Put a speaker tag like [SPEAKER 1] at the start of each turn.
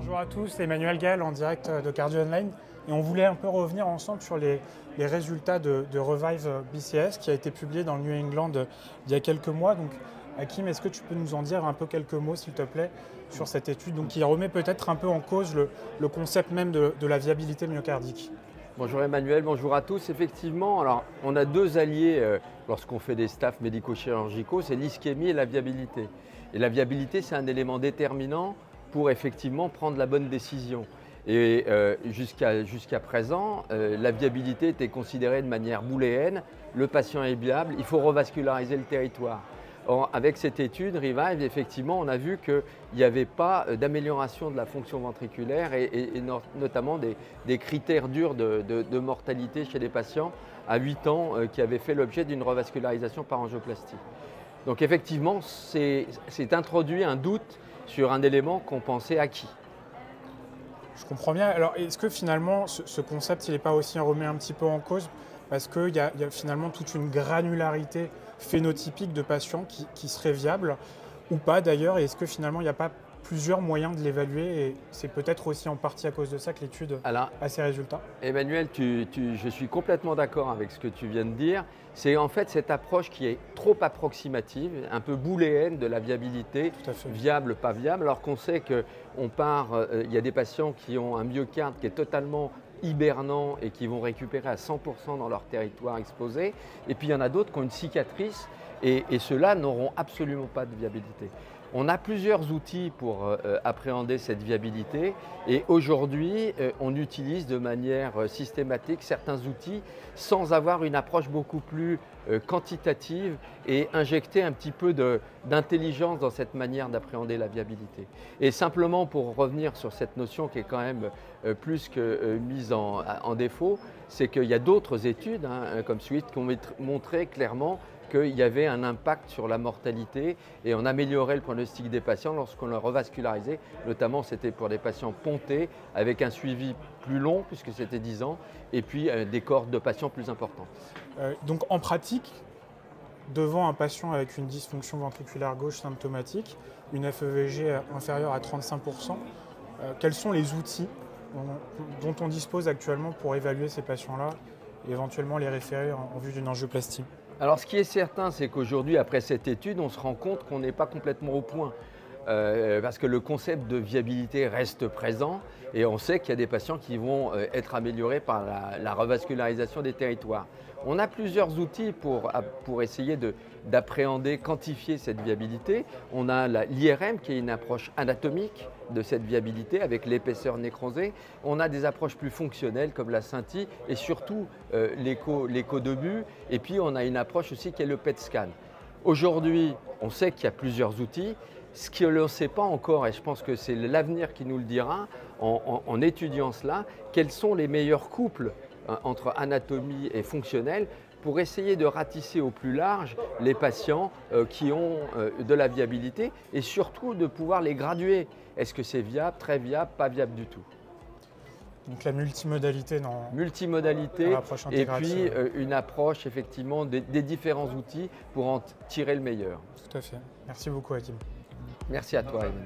[SPEAKER 1] Bonjour à tous, c'est Emmanuel Gaël en direct de Cardio Online et on voulait un peu revenir ensemble sur les résultats de Revive BCS qui a été publié dans le New England il y a quelques mois. Donc Hakim, est-ce que tu peux nous en dire un peu quelques mots s'il te plaît sur cette étude qui remet peut-être un peu en cause le concept même de la viabilité myocardique?
[SPEAKER 2] Bonjour Emmanuel, bonjour à tous. Effectivement, alors on a deux alliés lorsqu'on fait des staffs médico-chirurgicaux, c'est l'ischémie et la viabilité. Et la viabilité, c'est un élément déterminant pour effectivement prendre la bonne décision. Et jusqu'à présent, la viabilité était considérée de manière booléenne. Le patient est viable, il faut revasculariser le territoire. Or, avec cette étude Revive, effectivement, on a vu qu'il n'y avait pas d'amélioration de la fonction ventriculaire et notamment des critères durs de mortalité chez les patients à 8 ans qui avaient fait l'objet d'une revascularisation par angioplastie. Donc effectivement, c'est introduit un doute sur un élément qu'on pensait acquis.
[SPEAKER 1] Je comprends bien. Alors est-ce que finalement ce concept il n'est pas aussi remis un petit peu en cause parce qu'il y a finalement toute une granularité phénotypique de patients qui seraient viables ou pas d'ailleurs, et est-ce que finalement il n'y a pas plusieurs moyens de l'évaluer et c'est peut-être aussi en partie à cause de ça que l'étude a ces résultats?
[SPEAKER 2] Emmanuel, je suis complètement d'accord avec ce que tu viens de dire. C'est en fait cette approche qui est trop approximative, un peu booléenne de la viabilité, viable, pas viable, alors qu'on sait il y a des patients qui ont un myocarde qui est totalement hibernant et qui vont récupérer à 100% dans leur territoire exposé. Et puis il y en a d'autres qui ont une cicatrice et ceux-là n'auront absolument pas de viabilité. On a plusieurs outils pour appréhender cette viabilité et aujourd'hui, on utilise de manière systématique certains outils sans avoir une approche beaucoup plus quantitative et injecter un petit peu d'intelligence dans cette manière d'appréhender la viabilité. Et simplement pour revenir sur cette notion qui est quand même plus que mise en défaut, c'est qu'il y a d'autres études comme Swift qui ont montré clairement qu'il y avait un impact sur la mortalité et on améliorait le pronostic des patients lorsqu'on les revascularisait. Notamment, c'était pour des patients pontés avec un suivi plus long, puisque c'était 10 ans, et puis des cohortes de patients plus importantes.
[SPEAKER 1] Donc en pratique, devant un patient avec une dysfonction ventriculaire gauche symptomatique, une FEVG inférieure à 35%, quels sont les outils dont on dispose actuellement pour évaluer ces patients-là et éventuellement les référer en vue d'une angioplastie?
[SPEAKER 2] Alors ce qui est certain, c'est qu'aujourd'hui, après cette étude, on se rend compte qu'on n'est pas complètement au point. Parce que le concept de viabilité reste présent et on sait qu'il y a des patients qui vont être améliorés par la revascularisation des territoires. On a plusieurs outils pour essayer d'appréhender, quantifier cette viabilité. On a l'IRM qui est une approche anatomique de cette viabilité avec l'épaisseur nécrosée. On a des approches plus fonctionnelles comme la scintille et surtout l'écho de but. Et puis on a une approche aussi qui est le PET scan. Aujourd'hui, on sait qu'il y a plusieurs outils. Ce qu'on ne sait pas encore, et je pense que c'est l'avenir qui nous le dira, en étudiant cela, quels sont les meilleurs couples entre anatomie et fonctionnel pour essayer de ratisser au plus large les patients qui ont de la viabilité et surtout de pouvoir les graduer. Est-ce que c'est viable, très viable, pas viable du tout?
[SPEAKER 1] Donc la multimodalité dans
[SPEAKER 2] l'approche intégrative. Et puis une approche effectivement des différents outils pour en tirer le meilleur.
[SPEAKER 1] Tout à fait. Merci beaucoup Hakim.
[SPEAKER 2] Merci à toi Emmanuel.